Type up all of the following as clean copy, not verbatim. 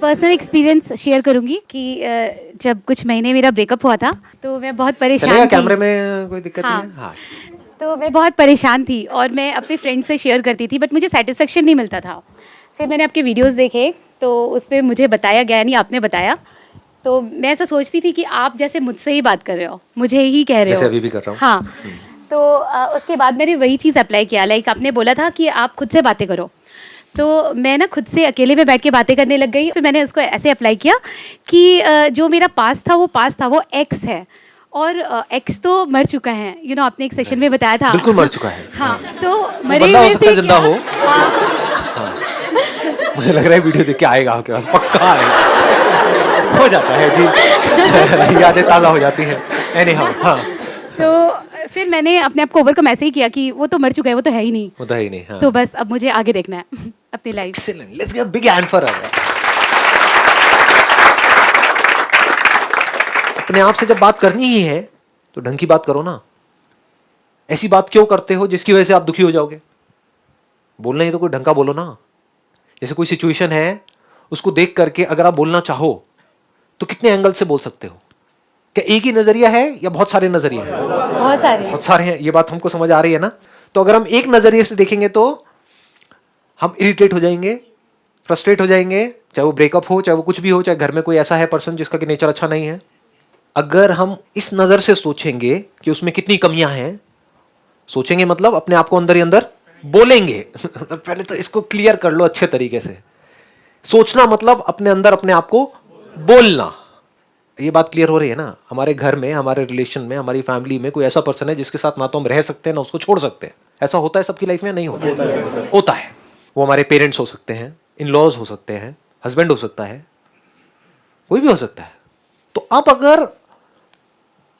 Personal experience share करूंगी कि जब कुछ महीने मेरा ब्रेकअप हुआ था तो मैं बहुत परेशान चलेगा? थी। कैमरे में कोई दिक्कत हाँ। नहीं है? हाँ। तो मैं बहुत परेशान थी और मैं अपने फ्रेंड से शेयर करती थी, बट मुझे सेटिस्फेक्शन नहीं मिलता था। फिर मैंने आपके वीडियोस देखे तो उसमें मुझे बताया गया, नहीं आपने बताया, तो मैं ऐसा सोचती थी कि आप जैसे मुझसे ही बात कर रहे हो, मुझे ही कह रहे हो। जैसे अभी भी कर रहा हूँ। हाँ। तो उसके बाद मैंने वही चीज़ अप्लाई किया। लाइक आपने बोला था कि आप खुद से बातें करो, तो मैं ना खुद से अकेले में बैठ के बातें करने लग गई। फिर मैंने उसको ऐसे अप्लाई किया कि जो मेरा पास था वो एक्स है, और एक्स तो मर चुका है। आपने एक सेशन में बताया था। बिल्कुल मर चुका है। हाँ। तो वो मरे बंदा हो हुए सकता है से जिंदा क्या? हो। हाँ। मुझे लग रहा है वीडियो देख के आएगा आपके पास, पक्का है। हो जाता है जी। यादें ताज़ा हो जाती हैं। एनीहाउ, हाँ। तो फिर मैंने अपने आप को ओवरकम ऐसे ही किया कि वो तो मर चुका है, वो तो है ही नहीं। होता ही नहीं। हाँ। तो बस अब मुझे आगे देखना है अपनी life. Excellent, let's give a big hand for her. अपने आप से जब बात करनी ही है तो ढंग की बात करो ना। ऐसी बात क्यों करते हो जिसकी वजह से आप दुखी हो जाओगे? बोलना ही तो कोई ढंग का बोलो ना। जैसे कोई सिचुएशन है, उसको देख करके अगर आप बोलना चाहो तो कितने एंगल से बोल सकते हो? क्या एक ही नजरिया है या बहुत सारे नजरिए हैं? बहुत सारे हैं। ये बात हमको समझ आ रही है ना? तो अगर हम एक नजरिए से देखेंगे तो हम इरिटेट हो जाएंगे, फ्रस्ट्रेट हो जाएंगे, चाहे वो ब्रेकअप हो, चाहे वो कुछ भी हो, चाहे घर में कोई ऐसा है पर्सन जिसका कि नेचर अच्छा नहीं है। अगर हम इस नजर से सोचेंगे कि उसमें कितनी कमियां हैं, सोचेंगे मतलब अपने आप को अंदर ही अंदर बोलेंगे। पहले तो इसको क्लियर कर लो अच्छे तरीके से। सोचना मतलब अपने अंदर अपने आप को बोलना। ये बात क्लियर हो रही है ना? हमारे घर में, हमारे रिलेशन में, हमारी फैमिली में कोई ऐसा पर्सन है जिसके साथ ना तो हम रह सकते हैं ना उसको छोड़ सकते हैं। ऐसा होता है सबकी लाइफ में? नहीं होता? होता है। वो हमारे पेरेंट्स हो सकते हैं, इन लॉज हो सकते हैं, हस्बैंड हो सकता है, कोई भी हो सकता है। तो अब अगर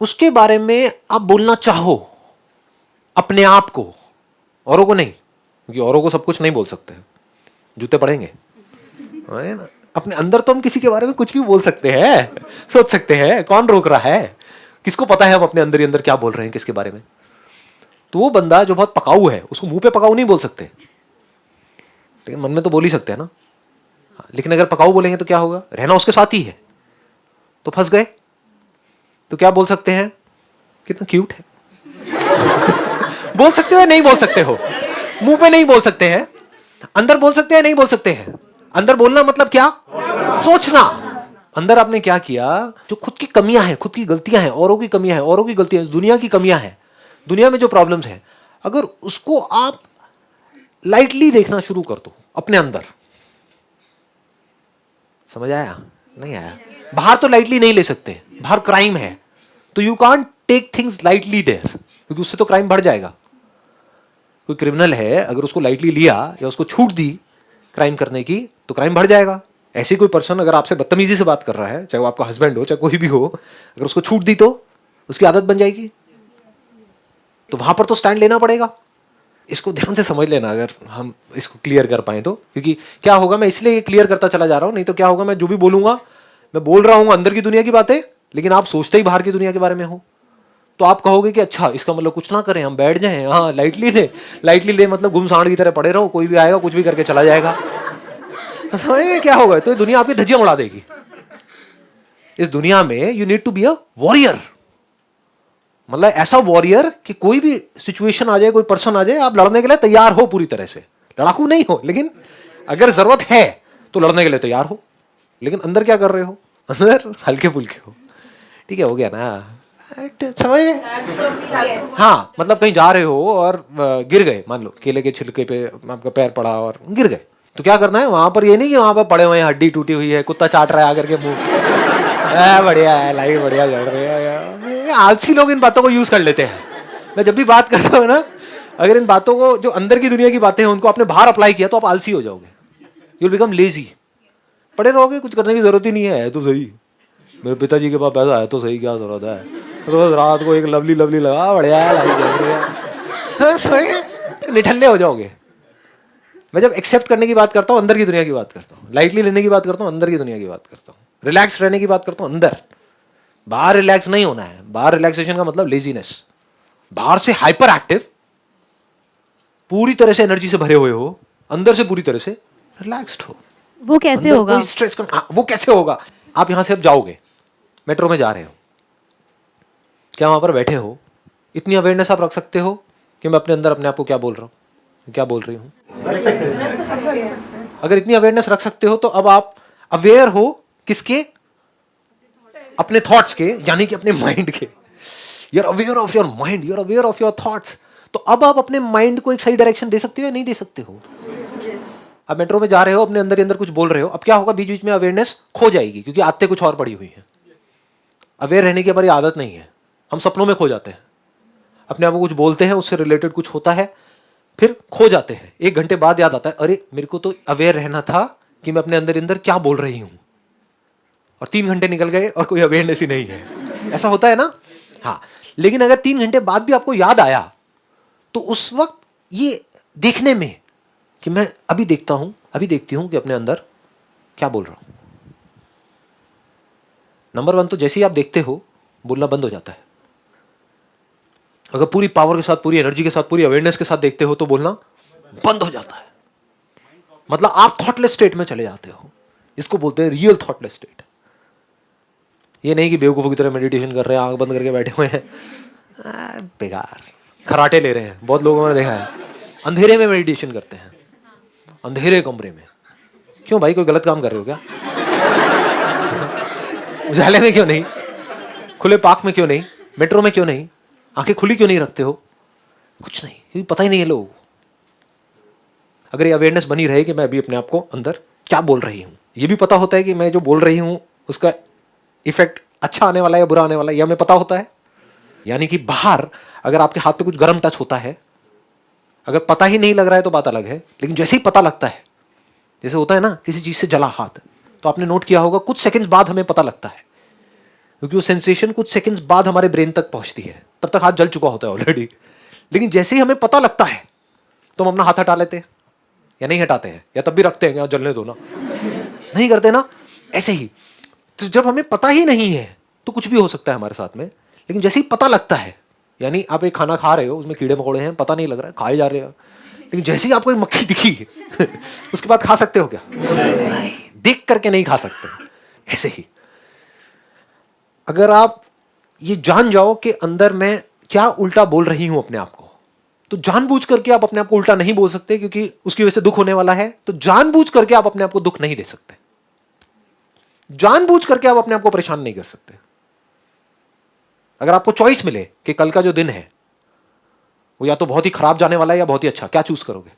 उसके बारे में आप बोलना चाहो अपने आप को, औरों को नहीं, क्योंकि औरों को सब कुछ नहीं बोल सकते, जूते पड़ेंगे, है ना? अपने अंदर तो हम किसी के बारे में कुछ भी बोल सकते हैं, सोच सकते हैं। कौन रोक रहा है? किसको पता है हम अपने अंदर ही अंदर क्या बोल रहे हैं किसके बारे में? तो वो बंदा जो बहुत पकाऊ है उसको मुंह पे पकाऊ नहीं बोल सकते, लेकिन मन में तो बोल ही सकते हैं ना। लेकिन अगर पकाऊ बोलेंगे तो क्या होगा? रहना उसके साथ ही है तो फंस गए। तो क्या बोल सकते हैं? कितना क्यूट है। बोल सकते हो या नहीं बोल सकते हो? मुंह पे नहीं बोल सकते हैं, अंदर बोल सकते हैं, नहीं बोल सकते हैं। अंदर बोलना मतलब क्या? सोचना। अंदर आपने क्या किया? जो खुद की कमियां हैं, खुद की गलतियां हैं, औरों की कमियां हैं, औरों की गलतियां हैं, दुनिया की कमियां हैं, दुनिया में जो प्रॉब्लम्स हैं, अगर उसको आप लाइटली देखना शुरू कर दो अपने अंदर। समझ आया? नहीं आया? बाहर तो लाइटली नहीं ले सकते, बाहर क्राइम है, तो you can't take things lightly there, क्योंकि उससे तो क्राइम बढ़ जाएगा। कोई क्रिमिनल है, अगर उसको लाइटली लिया या उसको छूट दी क्राइम करने की तो क्राइम बढ़ जाएगा। ऐसे कोई पर्सन अगर आपसे बदतमीजी से बात कर रहा है, चाहे वो आपका हस्बैंड हो चाहे कोई भी हो, अगर उसको छूट दी तो उसकी आदत बन जाएगी। तो वहां पर तो स्टैंड लेना पड़ेगा। इसको ध्यान से समझ लेना अगर हम इसको क्लियर कर पाए तो। क्योंकि क्या होगा, मैं इसलिए क्लियर करता चला जा रहा हूं, नहीं तो क्या होगा, मैं जो भी बोलूंगा, मैं बोल रहा हूं अंदर की दुनिया की बातें, लेकिन आप सोचते ही बाहर की दुनिया के बारे में हो। तो आप कहोगे कि अच्छा इसका मतलब कुछ ना करें, हम बैठ जाएं, हाँ लाइटली ले। लाइटली ले मतलब घुमसांड की तरह पड़े रहो, कोई भी आएगा कुछ भी करके चला जाएगा। तो ये क्या होगा? तो ये दुनिया आपकी धज्जियां उड़ा देगी। इस दुनिया में you need to be a warrior, मतलब ऐसा वॉरियर कि कोई भी सिचुएशन आ जाए, कोई पर्सन आ जाए, आप लड़ने के लिए तैयार हो पूरी तरह से। लड़ाकू नहीं हो, लेकिन अगर जरूरत है तो लड़ने के लिए तैयार हो। लेकिन अंदर क्या कर रहे हो? अंदर हल्के फुल्के हो। ठीक है, हो गया ना? समझ गए? हाँ, मतलब कहीं जा रहे हो और गिर गए, मान लो केले के छिलके पे आपका पैर पड़ा और गिर गए, तो क्या करना है? वहां पर ये नहीं कि वहां पर पड़े हुए हैं, हड्डी टूटी हुई है, कुत्ता चाट रहा है आकर के मुंह, बढ़िया है, लाइफ बढ़िया चल रही है। आलसी लोग इन बातों को यूज कर लेते हैं। मैं जब भी बात करता हूँ ना, अगर इन बातों को, जो अंदर की दुनिया की बातें हैं, उनको आपने बाहर अप्लाई किया तो आप आलसी हो जाओगे। You will become lazy. पड़े रहोगे, कुछ करने की जरूरत ही नहीं है तो सही। मेरे पिताजी के पास पैसा है तो सही, क्या जरूरत है? रोज रात को एक लवली लवली लगा, बढ़िया है, लाइफ चल रही है। निठल्ले हो जाओगे। मैं जब एक्सेप्ट करने की बात करता हूँ, अंदर की दुनिया की बात करता हूँ। लाइटली लेने की बात करता हूँ, अंदर की दुनिया की बात करता हूँ। रिलैक्स रहने की बात करता हूँ, अंदर। बाहर रिलैक्स नहीं होना है। बाहर रिलैक्सेशन का मतलब लेजीनेस। बाहर से हाइपर एक्टिव, पूरी तरह से एनर्जी से भरे हुए हो, अंदर से पूरी तरह से रिलैक्स्ड हो। वो कैसे अंदर होगा? कोई स्ट्रेस वो कैसे होगा? आप यहां से अब जाओगे, मेट्रो में जा रहे हो, क्या वहां पर बैठे हो, इतनी अवेयरनेस आप रख सकते हो कि मैं अपने अंदर अपने आप को क्या बोल रहा हूँ, क्या बोल रही हूँ? अगर इतनी अवेयरनेस रख सकते हो तो अब आप अवेयर हो किसके? अपने थॉट्स के, यानी कि अपने माइंड के। You are aware of your mind, you are aware of your thoughts. तो अब आप अपने माइंड को एक सही डायरेक्शन दे सकते हो या नहीं दे सकते हो? अब मेट्रो में जा रहे हो, अपने अंदर ही अंदर कुछ बोल रहे हो, अब क्या होगा? बीच बीच में अवेयरनेस खो जाएगी, क्योंकि आदतें कुछ और पड़ी हुई हैं। अवेयर रहने की हमारी आदत नहीं है, हम सपनों में खो जाते हैं, अपने आप को कुछ बोलते हैं, उससे रिलेटेड कुछ होता है, फिर खो जाते हैं। 1 घंटे बाद याद आता है, अरे मेरे को तो अवेयर रहना था कि मैं अपने अंदर अंदर क्या बोल रही हूं, और 3 घंटे निकल गए और कोई अवेयरनेस ही नहीं है। ऐसा होता है ना? हाँ। लेकिन अगर 3 घंटे बाद भी आपको याद आया, तो उस वक्त ये देखने में कि मैं अभी देखता हूं, अभी देखती हूं कि अपने अंदर क्या बोल रहा हूं। नंबर 1 तो जैसे ही आप देखते हो, बोलना बंद हो जाता है। अगर पूरी पावर के साथ, पूरी एनर्जी के साथ, पूरी अवेयरनेस के साथ देखते हो तो बोलना बंद हो जाता है। मतलब आप थॉटलेस स्टेट में चले जाते हो। इसको बोलते हैं रियल थॉटलेस स्टेट। ये नहीं कि बेवकूफों की तरह मेडिटेशन कर रहे हैं, आंख बंद करके बैठे हुए हैं, बेकार खराटे ले रहे हैं। बहुत लोगों ने देखा है अंधेरे में मेडिटेशन करते हैं, अंधेरे कमरे में। क्यों भाई, कोई गलत काम कर रहे हो क्या? उजाले में क्यों नहीं? खुले पार्क में क्यों नहीं? मेट्रो में क्यों नहीं? आंखें खुली क्यों नहीं रखते हो? कुछ नहीं, क्योंकि पता ही नहीं है लोगों को। अगर ये अवेयरनेस बनी रहे कि मैं अभी अपने आप को अंदर क्या बोल रही हूं, ये भी पता होता है कि मैं जो बोल रही हूं उसका इफेक्ट अच्छा आने वाला है या बुरा आने वाला है, यह हमें पता होता है। यानी कि बाहर अगर आपके हाथ पे कुछ गर्म टच होता है, अगर पता ही नहीं लग रहा है तो बात अलग है, लेकिन जैसे ही पता लगता है, जैसे होता है ना किसी चीज से जला हाथ, तो आपने नोट किया होगा कुछ सेकंड्स बाद हमें पता लगता है, क्योंकि वो सेंसेशन कुछ सेकंड्स बाद हमारे ब्रेन तक पहुंचती है। तब तक हाथ जल चुका होता है ऑलरेडी। लेकिन जैसे ही हमें पता लगता है तो हम अपना हाथ हटा लेते हैं या नहीं हटाते हैं, या तब भी रखते हैं कि जलने दो ना, नहीं करते ना। ऐसे ही तो जब हमें पता ही नहीं है तो कुछ भी हो सकता है हमारे साथ में, लेकिन जैसे ही पता लगता है, यानी आप एक खाना खा रहे हो, उसमें कीड़े मकोड़े हैं, पता नहीं लग रहा है, खाए जा रहे हो, लेकिन जैसे ही आपको एक मक्खी दिखी उसके बाद खा सकते हो क्या? नहीं, देख करके नहीं खा सकते। ऐसे ही अगर आप ये जान जाओ कि अंदर मैं क्या उल्टा बोल रही हूं अपने आप को, तो जानबूझ करके आप अपने आप को उल्टा नहीं बोल सकते, क्योंकि उसकी वजह से दुख होने वाला है। तो जानबूझ करके आप अपने आप को दुख नहीं दे सकते, जानबूझ करके आप अपने आप को परेशान नहीं कर सकते। अगर आपको चॉइस मिले कि कल का जो दिन है वो या तो बहुत ही खराब जाने वाला है या बहुत ही अच्छा, क्या चूज करोगे?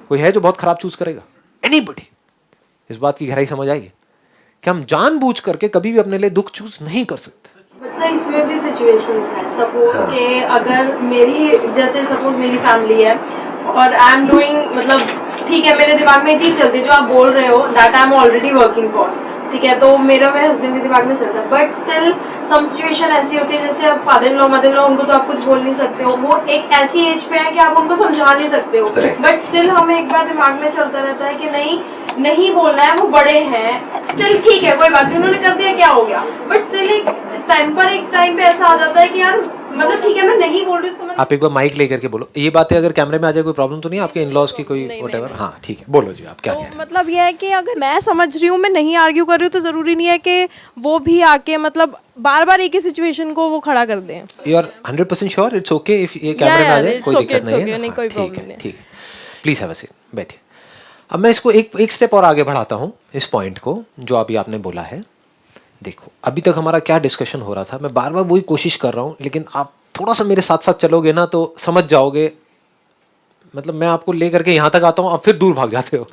कोई है जो बहुत खराब चूज करेगा? एनीबॉडी? इस बात की गहराई समझ आएगी कि हम जानबूझ करके कभी भी अपने लिए दुख चूज नहीं कर सकते। अच्छा, इसमें भी सिचुएशन है। सपोज के अगर मेरी, जैसे सपोज मेरी फैमिली है और आई एम डूइंग, मतलब ठीक है, मेरे दिमाग में ये चीज चलती है जो आप बोल रहे हो, that I am already working for, ठीक है, तो मेरे हस्बैंड के दिमाग में चलता है। बट स्टिल सम सिचुएशन ऐसी होती है, जैसे आप father in law, mother in law, उनको तो आप कुछ बोल नहीं सकते हो, वो एक ऐसी एज पे है कि आप उनको समझा नहीं सकते हो। बट स्टिल हमें एक बार दिमाग में चलता रहता है कि नहीं बोलना है, वो बड़े हैं, स्टिल ठीक है, कोई बात नहीं, उन्होंने कर दिया, क्या हो गया। बट स्टिल एक टाइम पे ऐसा आ जाता है कि यार, मतलब ठीक है, मैं नहीं बोल रही उसको। आप एक बार माइक लेकर के बोलो। ये बातें अगर कैमरे में आ जाए कोई प्रॉब्लम तो नहीं है आपके इन-लॉज की? कोई व्हाटएवर। हाँ ठीक है, बोलो जी, आप क्या कह रहे हैं? मतलब यह है कि अगर मैं समझ रही हूँ, मैं नहीं आर्ग्यू कर रही हूँ, तो जरूरी नहीं है कि वो भी आके मतलब बार बार एक ही सिचुएशन को वो खड़ा कर दें। You are 100% sure? It's okay if ये कैमरे में आ जाए, कोई दिक्कत नहीं है? कोई ठीक प्रॉब्लम है, नहीं। ठीक है, प्लीज हैव अ सीट, बैठिए। अब मैं इसको एक स्टेप और आगे बढ़ाता हूँ, इस पॉइंट को जो अभी आपने बोला है। देखो, अभी तक हमारा क्या डिस्कशन हो रहा था, मैं बार बार वही कोशिश कर रहा हूँ, लेकिन आप थोड़ा सा मेरे साथ साथ चलोगे ना तो समझ जाओगे। मतलब मैं आपको लेकर के यहाँ तक आता हूँ, आप फिर दूर भाग जाते हो।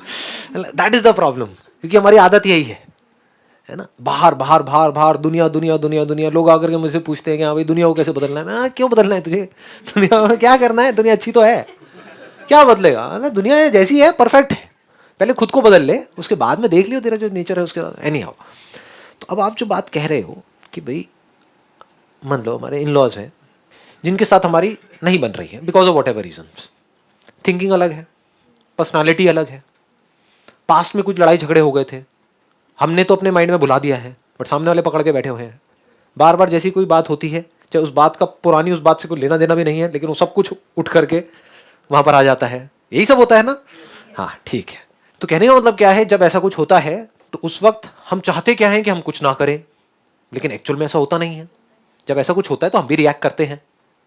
दैट इज द प्रॉब्लम, क्योंकि हमारी आदत यही है ना, बाहर बाहर बाहर बाहर, दुनिया दुनिया दुनिया दुनिया। लोग आकर के मुझसे पूछते हैं कि हाँ भाई दुनिया को कैसे बदलना है। मैं क्यों बदलना है तुझे? दुनिया में क्या करना है? दुनिया अच्छी तो है, क्या बदलेगा? अरे दुनिया जैसी है परफेक्ट है, पहले खुद को बदल ले, उसके बाद में देख लियो तेरा जो नेचर है उसके बाद। एनी हाउ, तो अब आप जो बात कह रहे हो कि भाई मान लो हमारे इन लॉज हैं जिनके साथ हमारी नहीं बन रही है because of whatever reasons. Thinking अलग है, पर्सनालिटी अलग है, पास्ट में कुछ लड़ाई झगड़े हो गए थे, हमने तो अपने माइंड में भुला दिया है, बट सामने वाले पकड़ के बैठे हुए हैं। बार बार जैसी कोई बात होती है, चाहे उस बात का पुरानी उस बात से कोई लेना देना भी नहीं है, लेकिन वो सब कुछ उठ करके वहाँ पर आ जाता है। यही सब होता है ना? हाँ ठीक है। तो कहने का मतलब क्या है, जब ऐसा कुछ होता है तो उस वक्त हम चाहते क्या है कि हम कुछ ना करें, लेकिन एक्चुअल में ऐसा होता नहीं है। जब ऐसा कुछ होता है तो हम भी रिएक्ट करते हैं,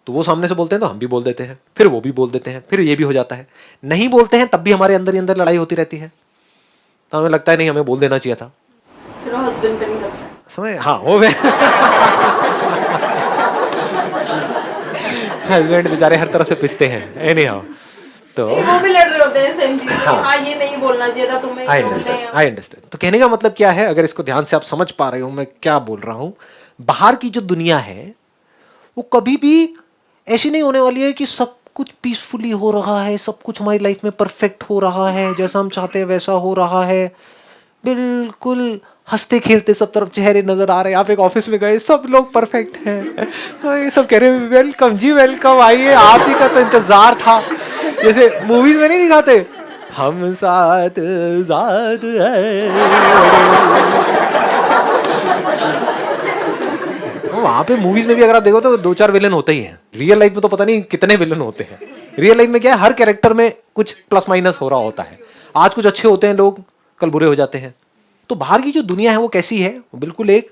तो वो सामने से बोलते हैं तो हम भी बोल देते हैं, फिर वो भी बोल देते हैं, फिर ये भी हो जाता है। नहीं बोलते हैं तब भी हमारे अंदर ही अंदर लड़ाई होती रहती है, तो हमें लगता है नहीं हमें बोल देना चाहिए था। फिर हस्बैंड पे नहीं करता है। समझ, हाँ वो हस्बैंड बेचारे हर तरह से पिसते हैं, एनी हाउ। तो वो भी लड़ रहे होते हैं सेम चीज। हाँ। हाँ ये नहीं बोलना चाहिए था तुम्हें, आई ये बोलते अंडरस्टैंड, हैं। I understand. तो कहने का मतलब क्या है, अगर इसको ध्यान से आप समझ पा रहे हो मैं क्या बोल रहा हूं, बाहर की जो दुनिया है वो कभी भी ऐसी नहीं होने वाली है कि सब कुछ पीसफुली हो रहा है, सब कुछ हमारी लाइफ में परफेक्ट हो रहा है, जैसा हम चाहते हैं वैसा हो रहा है, बिल्कुल हंसते खेलते सब तरफ चेहरे नजर आ रहे हैं। आप एक ऑफिस में गए, सब लोग परफेक्ट हैं, ये सब कह रहे हैं वेलकम जी वेलकम, आइए आप ही का तो इंतजार था। जैसे मूवीज में नहीं दिखाते, हम साथ साथ हैं, वहां पे मूवीज में भी अगर आप देखो तो 2-4 विलन होते ही हैं। रियल लाइफ में तो पता नहीं कितने विलन होते हैं। रियल लाइफ में क्या है, हर कैरेक्टर में कुछ प्लस माइनस हो रहा होता है। आज कुछ अच्छे होते हैं लोग, कल बुरे हो जाते हैं। तो बाहर की जो दुनिया है वो कैसी है, वो बिल्कुल एक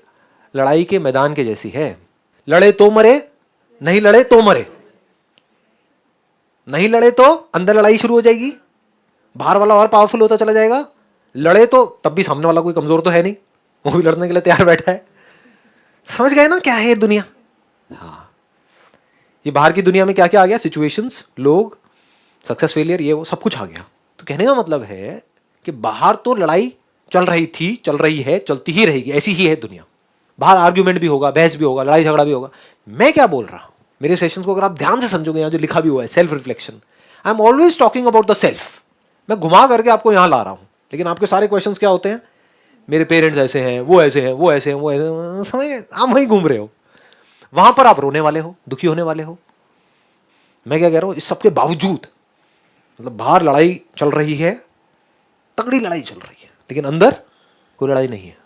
लड़ाई के मैदान के जैसी है। लड़े तो मरे, नहीं लड़े तो मरे। नहीं लड़े तो अंदर लड़ाई शुरू हो जाएगी, बाहर वाला और पावरफुल होता चला जाएगा। लड़े तो तब भी सामने वाला कोई कमजोर तो है नहीं, वो भी लड़ने के लिए तैयार बैठा है। समझ गए ना क्या है ये दुनिया? हाँ, ये बाहर की दुनिया में क्या क्या आ गया, सिचुएशंस, लोग, सक्सेस फेलियर, ये वो सब कुछ आ गया। तो कहने का मतलब है कि बाहर तो लड़ाई चल रही थी, चल रही है, चलती ही रहेगी, ऐसी ही है दुनिया। बाहर आर्ग्यूमेंट भी होगा, बहस भी होगा, लड़ाई झगड़ा भी होगा। मैं क्या बोल रहा हूं, मेरे सेशंस को अगर आप ध्यान से समझोगे, यहाँ जो लिखा भी हुआ है self reflection, I am always talking about the self. मैं घुमा करके आपको यहां ला रहा हूं, लेकिन आपके सारे क्वेश्चंस क्या होते हैं, मेरे पेरेंट्स ऐसे हैं, वो ऐसे हैं, वो ऐसे हैं, वो ऐसे हैं, समझ, आप वहीं घूम रहे हो। वहां पर आप रोने वाले हो, दुखी होने वाले हो। मैं क्या कह रहा हूं, इस सबके बावजूद मतलब बाहर लड़ाई चल रही है, तगड़ी लड़ाई चल रही है, लेकिन अंदर कोई लड़ाई नहीं है।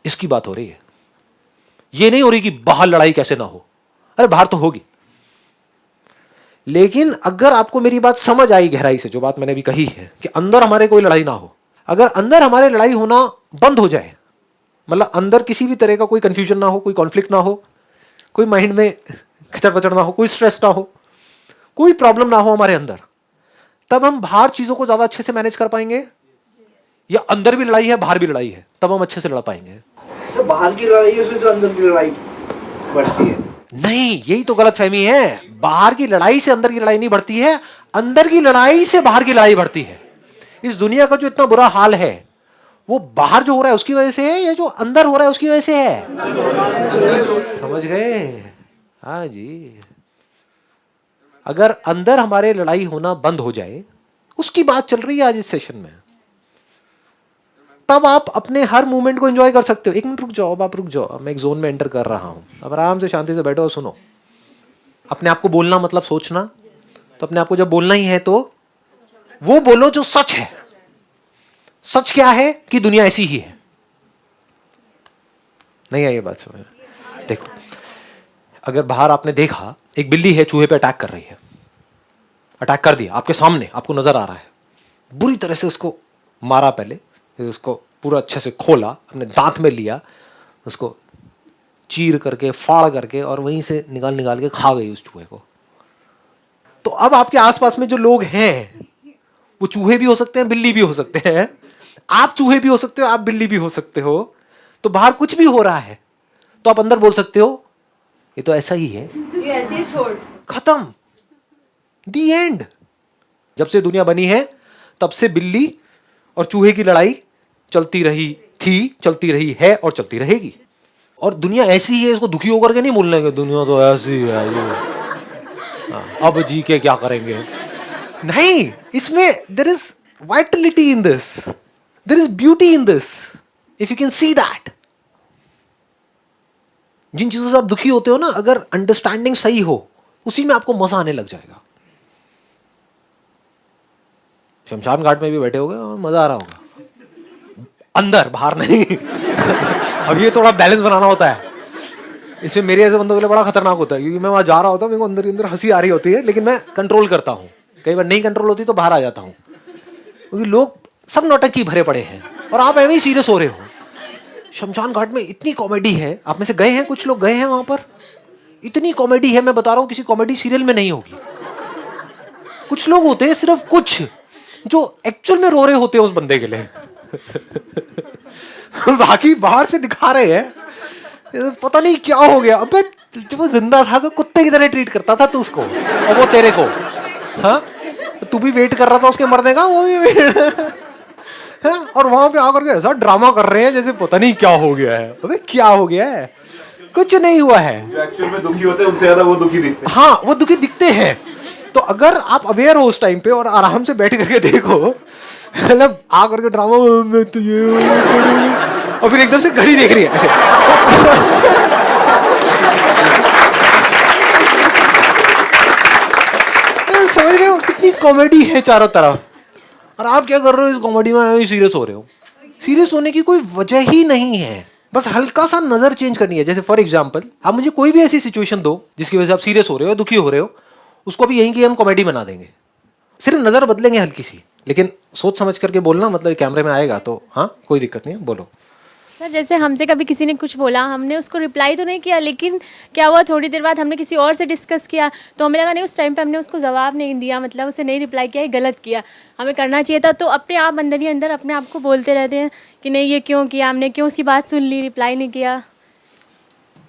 इसकी बात हो रही है, ये नहीं हो रही कि बाहर लड़ाई कैसे ना हो। अरे बाहर तो होगी, लेकिन अगर आपको मेरी बात समझ आई गहराई से, जो बात मैंने अभी कही है कि अंदर हमारे कोई लड़ाई ना हो, अगर अंदर हमारे लड़ाई होना बंद हो जाए, मतलब अंदर किसी भी तरह का कोई कंफ्यूजन ना हो, कोई कॉन्फ्लिक्ट ना हो, कोई माइंड में खचर पचड़ ना हो, कोई स्ट्रेस ना हो, कोई प्रॉब्लम ना हो हमारे अंदर, तब हम बाहर चीजों को ज्यादा अच्छे से मैनेज कर पाएंगे। या अंदर भी लड़ाई है, बाहर भी लड़ाई है, तब हम अच्छे से लड़ पाएंगे। तो बाहर की लड़ाई है, उससे तो अंदर की लड़ाई बढ़ती है। नहीं, यही तो गलत फहमी है। बाहर की लड़ाई से अंदर की लड़ाई नहीं बढ़ती है, अंदर की लड़ाई से बाहर की लड़ाई बढ़ती है। इस दुनिया का जो इतना बुरा हाल है, वो बाहर जो हो रहा है उसकी वजह से है, या जो अंदर हो रहा है उसकी वजह से है? समझ गए? हाँ जी। अगर अंदर हमारे लड़ाई होना बंद हो जाए, उसकी बात चल रही है आज इस सेशन में, तब आप अपने हर मूवमेंट को एंजॉय कर सकते हो। एक मिनट रुक जाओ, अब आप रुक जाओ, मैं एक जोन में एंटर कर रहा हूं। अब आराम से शांति से बैठो और सुनो। अपने आप को बोलना मतलब सोचना, तो अपने आप को जब बोलना ही है तो वो बोलो जो सच है। सच क्या है कि दुनिया ऐसी ही है। नहीं है ये बात समझ? देखो, अगर बाहर आपने देखा एक बिल्ली है चूहे पे अटैक कर रही है, अटैक कर दिया आपके सामने, आपको नजर आ रहा है, बुरी तरह से उसको मारा, पहले उसको पूरा अच्छे से खोला, अपने दांत में लिया, उसको चीर करके फाड़ करके और वहीं से निकाल निकाल के खा गई उस चूहे को। तो अब आपके आसपास में जो लोग हैं वो चूहे भी हो सकते हैं, बिल्ली भी हो सकते हैं, आप चूहे भी हो सकते हो, आप बिल्ली भी हो सकते हो। तो बाहर कुछ भी हो रहा है तो आप अंदर बोल सकते हो ये तो ऐसा ही है, ये ऐसे ही छोड़। खत्म, दी एंड। जब से दुनिया बनी है तब से बिल्ली और चूहे की लड़ाई चलती रही थी, चलती रही है और चलती रहेगी। और दुनिया ऐसी ही है, इसको दुखी होकर के नहीं बोलने के दुनिया तो ऐसी है, अब जी के क्या करेंगे। नहीं, इसमें there is vitality in this, there is beauty in this, if you can see that. जिन चीजों से आप दुखी होते हो ना, अगर अंडरस्टैंडिंग सही हो, उसी में आपको मजा आने लग जाएगा। शमशान घाट में भी बैठे होगे और मजा आ रहा होगा, अंदर, बाहर नहीं। अब ये थोड़ा बैलेंस बनाना होता है। इसमें मेरे ऐसे बंदों के लिए बड़ा खतरनाक होता है, क्योंकि मैं वहां जा रहा होता हूँ, मेरे को अंदर ही अंदर हंसी आ रही होती है, लेकिन मैं कंट्रोल करता हूँ। कई बार नहीं कंट्रोल होती तो बाहर आ जाता हूँ। क्योंकि लोग सब नौटंकी भरे पड़े हैं और आप ऐਵੇਂ ही सीरियस हो रहे हो। शमशान घाट में इतनी कॉमेडी है, आप में से गए हैं, कुछ लोग गए हैं वहां पर, इतनी कॉमेडी है, मैं बता रहा हूं किसी कॉमेडी सीरियल में नहीं होगी। कुछ लोग होते हैं सिर्फ कुछ जो एक्चुअल में रो रहे होते हैं उस बंदे के लिए। बाकी बाहर से दिखा रहे हैं पता नहीं क्या हो गया। अबे जब वो जिंदा था तो कुत्ते की तरह ट्रीट करता था तू उसको, और वो तेरे को। हाँ, तू भी वेट कर रहा था उसके मरने का, वो भी है, और वहां पे आकर के ऐसा ड्रामा कर रहे हैं जैसे पता नहीं क्या हो गया है। अबे क्या हो गया है? कुछ नहीं हुआ है। जो एक्चुअल में दुखी होते हैं उनसे ज्यादा वो दुखी दिखते हैं। हाँ, वो दुखी दिखते हैं। तो अगर आप अवेयर हो उस टाइम पे और आराम से बैठ करके देखो, मतलब आ करके ड्रामा में तो ये, और फिर एकदम से घड़ी देख रही है ऐसे। समझ रहे हो कितनी कॉमेडी है चारों तरफ, और आप क्या कर रहे हो इस कॉमेडी में, सीरियस हो रहे हो। सीरियस होने की कोई वजह ही नहीं है, बस हल्का सा नजर चेंज करनी है। जैसे फॉर एग्जांपल, आप मुझे कोई भी ऐसी सिचुएशन दो जिसकी वजह से आप सीरियस हो रहे हो, दुखी हो रहे हो, उसको भी यहीं की हम कॉमेडी बना देंगे। सिर्फ नजर बदलेंगे हल्की सी, लेकिन सोच समझ करके बोलना, मतलब कैमरे में आएगा तो हाँ कोई दिक्कत नहीं है, बोलो। सर जैसे हमसे कभी किसी ने कुछ बोला, हमने उसको रिप्लाई तो नहीं किया, लेकिन क्या हुआ थोड़ी देर बाद हमने किसी और से डिस्कस किया तो हमें लगा नहीं उस टाइम पे हमने उसको जवाब नहीं दिया, मतलब उसे नहीं रिप्लाई किया, गलत किया, हमें करना चाहिए था। तो अपने आप अंदर ही अंदर अपने आप को बोलते रहते हैं कि नहीं ये क्यों किया हमने, क्यों उसकी बात सुन ली, रिप्लाई नहीं किया।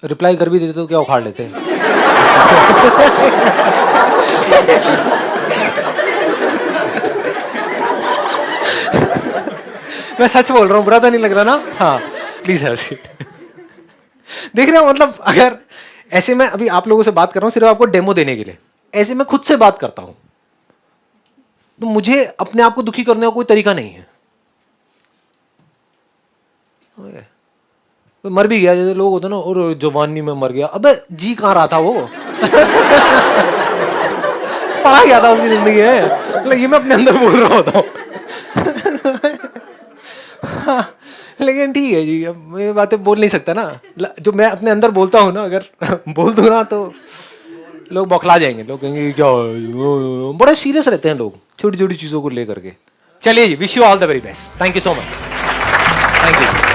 रिप्लाई कर भी देते तो क्या उखाड़ लेते? मैं सच बोल रहा हूँ, बुरा तो नहीं लग रहा ना? हाँ प्लीज है। देख रहे हो, मतलब अगर ऐसे मैं अभी आप लोगों से बात कर रहा हूँ सिर्फ आपको डेमो देने के लिए, ऐसे मैं खुद से बात करता हूँ तो मुझे अपने आप को दुखी करने का कोई तरीका नहीं है। तो मर भी गया, जैसे लोग होते ना, और जवानी में मर गया, अबे जी कहाँ रहा था वो? पा गया था उसकी जिंदगी है, मतलब ये मैं अपने अंदर बोल रहा होता हूँ। लेकिन ठीक है जी, अब मैं बातें बोल नहीं सकता ना, जो मैं अपने अंदर बोलता हूँ ना, अगर बोल दूँ ना तो लोग बौखला जाएंगे, लोग कहेंगे क्या, बड़े सीरियस रहते हैं लोग छोटी छोटी चीजों को लेकर के। चलिए जी, wish you all the very best, thank you so much, thank you.